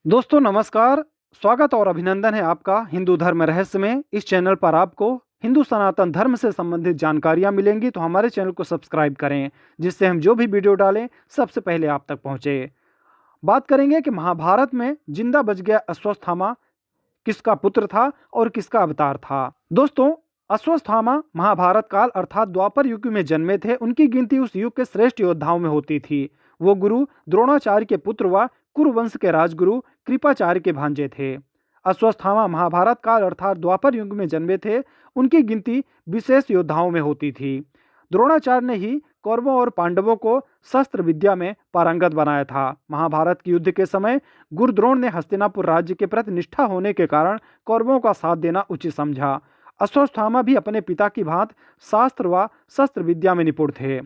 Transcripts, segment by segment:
दोस्तों नमस्कार। स्वागत और अभिनंदन है आपका हिंदू धर्म रहस्य में। इस चैनल पर आपको हिंदू सनातन धर्म से संबंधित जानकारियां मिलेंगी, तो हमारे चैनल को सब्सक्राइब करें, जिससे हम जो भी वीडियो डालें सबसे पहले आप तक पहुंचे। बात करेंगे कि महाभारत में जिंदा बच गया अश्वत्थामा किसका पुत्र था और किसका अवतार था। दोस्तों, अश्वत्थामा महाभारत काल अर्थात द्वापर युग में जन्मे थे। उनकी गिनती उस युग के श्रेष्ठ योद्धाओं में होती थी। वो गुरु द्रोणाचार्य के पुत्र व कुरुवंश के राजगुरु कृपाचार्य के भांजे थे। अश्वत्थामा महाभारत काल अर्थात द्वापर युग में जन्मे थे। उनकी गिनती विशेष योद्धाओं में होती थी। द्रोणाचार्य ने ही कौरवों और पांडवों को शस्त्र विद्या में पारंगत बनाया था। महाभारत के युद्ध के समय गुरु द्रोण ने हस्तिनापुर राज्य के प्रति निष्ठा होने के कारण कौरवों का साथ देना उचित समझा। अश्वत्थामा भी अपने पिता की भांति शास्त्र व शस्त्र विद्या में निपुण थे।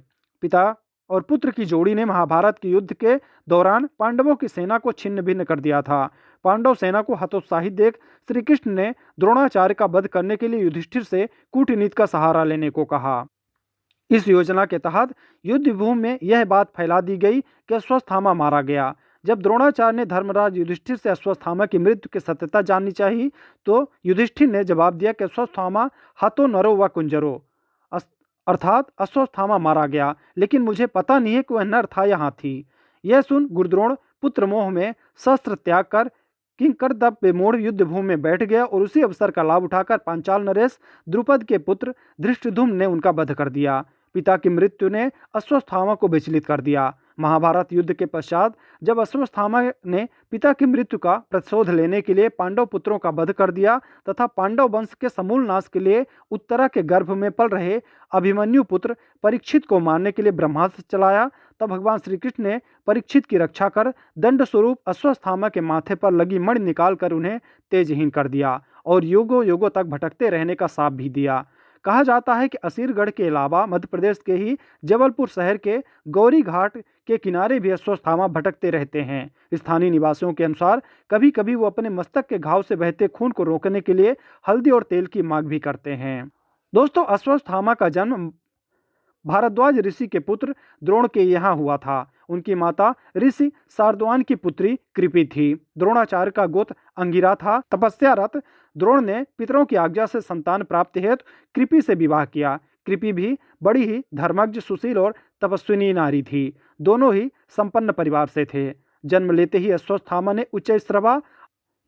पिता और पुत्र की जोड़ी ने महाभारत के युद्ध के दौरान पांडवों की सेना को छिन्न भिन्न कर दिया था। पांडव सेना को हतोत्साहित देख श्री कृष्ण ने द्रोणाचार्य का वध करने के लिए युधिष्ठिर से कूटनीति का सहारा लेने को कहा। इस योजना के तहत युद्ध भूमि में यह बात फैला दी गई कि अश्वत्थामा मारा गया। जब द्रोणाचार्य ने धर्मराज युधिष्ठिर से अश्वत्थामा की मृत्यु की सत्यता जाननी चाहिए, तो युधिष्ठिर ने जवाब दिया कि अश्वत्थामा हतो नरो व कुंजरो, अर्थात अश्वत्थामा मारा गया, लेकिन मुझे पता नहीं है कि वह नर था या हाथी। यह सुन गुरुद्रोण पुत्र मोह में शस्त्र त्याग कर किंकरदप बेमोड़ युद्ध भूमि में बैठ गया और उसी अवसर का लाभ उठाकर पांचाल नरेश द्रुपद के पुत्र धृष्टद्युम्न ने उनका वध कर दिया। पिता की मृत्यु ने अश्वत्थामा को विचलित कर दिया। महाभारत युद्ध के पश्चात जब अश्वत्थामा ने पिता की मृत्यु का प्रतिशोध लेने के लिए पांडव पुत्रों का वध कर दिया तथा पांडव वंश के समूल नाश के लिए उत्तरा के गर्भ में पल रहे अभिमन्यु पुत्र परीक्षित को मारने के लिए ब्रह्मास्त्र चलाया, तब भगवान श्री कृष्ण ने परीक्षित की रक्षा कर दंड स्वरूप अश्वत्थामा के माथे पर लगी मणि निकालकर उन्हें तेजहीन कर दिया और युगों युगों तक भटकते रहने का शाप भी दिया। कहा जाता है कि असीरगढ़ के अलावा मध्य प्रदेश के ही जबलपुर शहर के गौरी घाट के किनारे भी अश्वत्थामा भटकते रहते हैं। स्थानीय निवासियों के अनुसार कभी कभी वो अपने मस्तक के घाव से बहते खून को रोकने के लिए हल्दी और तेल की मांग भी करते हैं। दोस्तों, अश्वत्थामा का जन्म भारद्वाज ऋषि के पुत्र द्रोण के यहाँ हुआ था। उनकी माता ऋषि शार्दूल की पुत्री कृपि थी। द्रोणाचार्य का गोत्र अंगिरा था। तपस्यारत द्रोण ने पितरों की आज्ञा से संतान प्राप्ति हेतु कृपि से विवाह किया। कृपि भी बड़ी ही धर्मज्ञ, सुशील और तपस्विनी नारी थी। दोनों ही संपन्न परिवार से थे। जन्म लेते ही अश्वत्थामा ने उच्चैःश्रवा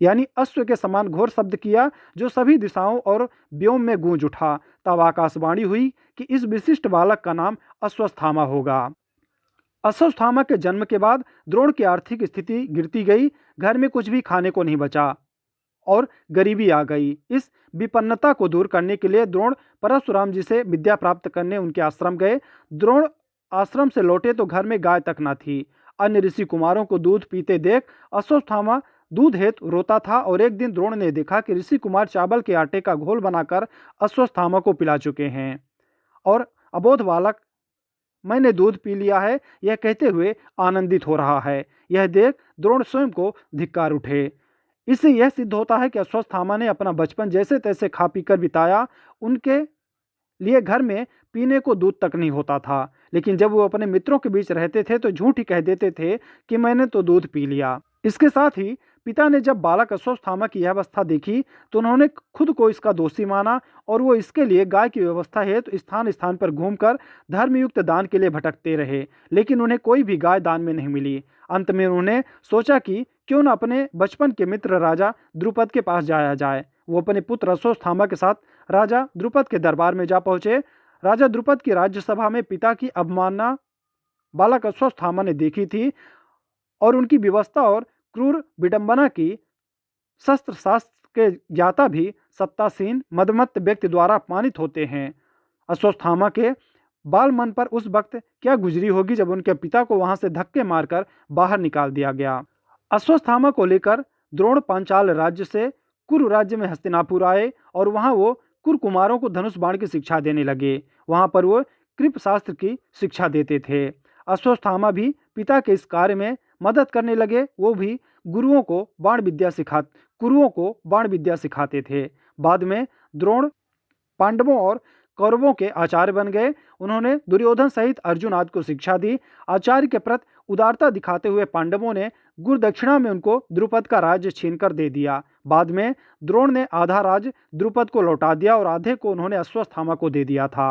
यानी अश्व के समान घोर शब्द किया, जो सभी दिशाओं और व्योम में गूंज उठा। तब आकाशवाणी हुई कि इस विशिष्ट बालक का नाम अश्वत्थामा होगा। अश्वत्थामा के जन्म के बाद द्रोण की आर्थिक स्थिति गिरती गई। घर में कुछ भी खाने को नहीं बचा और गरीबी आ गई। इस विपन्नता को दूर करने के लिए द्रोण परशुराम जी से विद्या प्राप्त करने उनके आश्रम गए। द्रोण आश्रम से लौटे तो घर में गाय तक न थी। अन्य ऋषि कुमारों को दूध पीते देख अश्वत्थामा दूध हेतु रोता था और एक दिन द्रोण ने देखा कि ऋषि कुमार चावल के आटे का घोल बनाकर अश्वत्थामा को पिला चुके हैं और अबोध बालक मैंने दूध पी लिया है, यह कहते हुए आनंदित हो रहा है। यह देख द्रोण स्वयं को धिक्कार उठे। इससे यह सिद्ध होता है कि अश्वत्थामा ने अपना बचपन जैसे तैसे खा पीकर बिताया। उनके लिए घर में पीने को दूध तक नहीं होता था, लेकिन जब वो अपने मित्रों के बीच रहते थे तो झूठ ही कह देते थे कि मैंने तो दूध पी लिया। इसके साथ ही पिता ने जब बालक अश्वत्थामा की यह अवस्था देखी तो उन्होंने खुद को इसका दोषी माना और वो इसके लिए गाय की व्यवस्था हेतु तो स्थान स्थान पर घूमकर धर्मयुक्त दान के लिए भटकते रहे, लेकिन उन्हें कोई भी गाय दान में नहीं मिली। अंत में उन्होंने सोचा कि क्यों न अपने बचपन के मित्र राजा द्रुपद के पास जाया जाए। वो अपने पुत्र अश्वत्थामा के साथ राजा द्रुपद के दरबार में जा पहुंचे। राजा द्रुपद की राज्यसभा में पिता की अवमानना बालक अश्वत्थामा ने देखी थी और उनकी व्यवस्था और क्रूर विडंबना की शस्त्र शास्त्र के ज्ञाता भी सत्तासीन मदमत्त व्यक्ति द्वारा अपमानित होते हैं। अश्वत्थामा के बाल मन पर उस वक्त क्या गुजरी होगी जब उनके पिता को वहां से धक्के मारकर बाहर निकाल दिया गया। अश्वत्थामा को लेकर द्रोण पांचाल राज्य से कुरु राज्य में हस्तिनापुर आए और वहां वो कुरु कुमारों को धनुष बाण की शिक्षा देने लगे। वहां पर वो कृप शास्त्र की शिक्षा देते थे। अश्वत्थामा भी पिता के इस कार्य में मदद करने लगे। वो भी गुरुओं को बाण विद्या सिखाते थे। बाद में द्रोण पांडवों और कौरवों के आचार्य बन गए। उन्होंने दुर्योधन सहित अर्जुन आदि को शिक्षा दी। आचार्य के प्रति उदारता दिखाते हुए पांडवों ने गुरदक्षिणा में उनको द्रुपद का राज्य छीनकर दे दिया। बाद में द्रोण ने आधा राज्य द्रुपद को लौटा दिया और आधे को उन्होंने अश्वत्थामा को दे दिया था।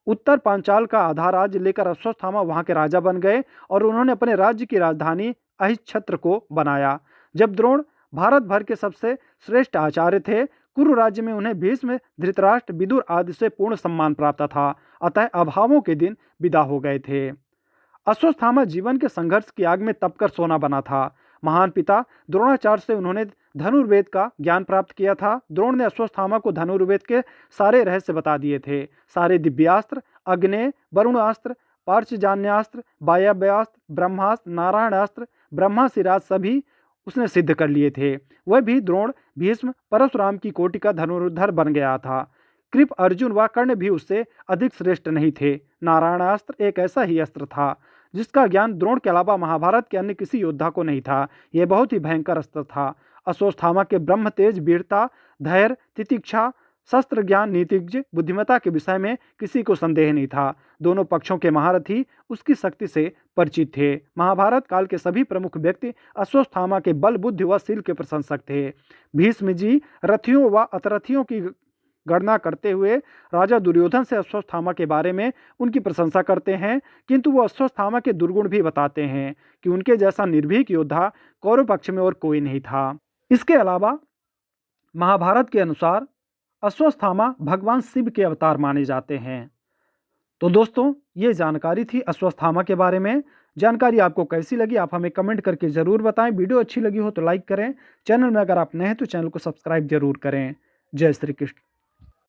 उत्तर पांचाल का आधा राज्य लेकर अश्वत्थामा वहां के राजा बन गए और उन्होंने अपने राज्य की राजधानी अहिच्छत्र को बनाया। जब द्रोण भारत भर के सबसे श्रेष्ठ आचार्य थे, कुरु राज्य में उन्हें भीष्म, धृतराष्ट्र, विदुर आदि से पूर्ण सम्मान प्राप्त था। अतः अभावों के दिन विदा हो गए थे। अश्वत्थामा जीवन के संघर्ष की आग में तपकर सोना बना था। महान पिता द्रोणाचार्य से उन्होंने धनुर्वेद का ज्ञान प्राप्त किया था। द्रोण ने अश्वत्थामा को धनुर्वेद के सारे रहस्य बता दिए थे। सारे दिव्यास्त्र, अग्नेय, वरुणास्त्र, पार्श्वजान्यास्त्र, वायव्यास्त्र, ब्रह्मास्त्र, नारायणास्त्र, ब्रह्माशिराज सभी उसने सिद्ध कर लिए थे। वह भी द्रोण, भीष्म, परशुराम की कोटि का धनुर्धर बन गया था। कृप, अर्जुन व कर्ण भी उससे अधिक श्रेष्ठ नहीं थे। नारायणास्त्र एक ऐसा ही अस्त्र था जिसका ज्ञान द्रोण के अलावा महाभारत के अन्य किसी योद्धा को नहीं था। यह बहुत ही भयंकर अस्त्र था। अश्वत्थामा के ब्रह्म तेज, वीरता, धैर्य, तितिक्षा, शस्त्र ज्ञान, नीतिज्ञ, बुद्धिमत्ता के विषय में किसी को संदेह नहीं था। दोनों पक्षों के महारथी उसकी शक्ति से परिचित थे। महाभारत काल के सभी प्रमुख व्यक्ति अश्वत्थामा के बल, बुद्धि व शील के प्रशंसक थे। भीष्म जी रथियों व अतरथियों की गणना करते हुए राजा दुर्योधन से अश्वत्थामा के बारे में उनकी प्रशंसा करते हैं, किंतु वो अश्वत्थामा के दुर्गुण भी बताते हैं कि उनके जैसा निर्भीक योद्धा कौरव पक्ष में और कोई नहीं था। इसके अलावा महाभारत के अनुसार अश्वत्थामा भगवान शिव के अवतार माने जाते हैं। तो दोस्तों, ये जानकारी थी अश्वत्थामा के बारे में। जानकारी आपको कैसी लगी आप हमें कमेंट करके ज़रूर बताएं। वीडियो अच्छी लगी हो तो लाइक करें। चैनल में अगर आप नए हैं तो चैनल को सब्सक्राइब जरूर करें। जय श्री कृष्ण।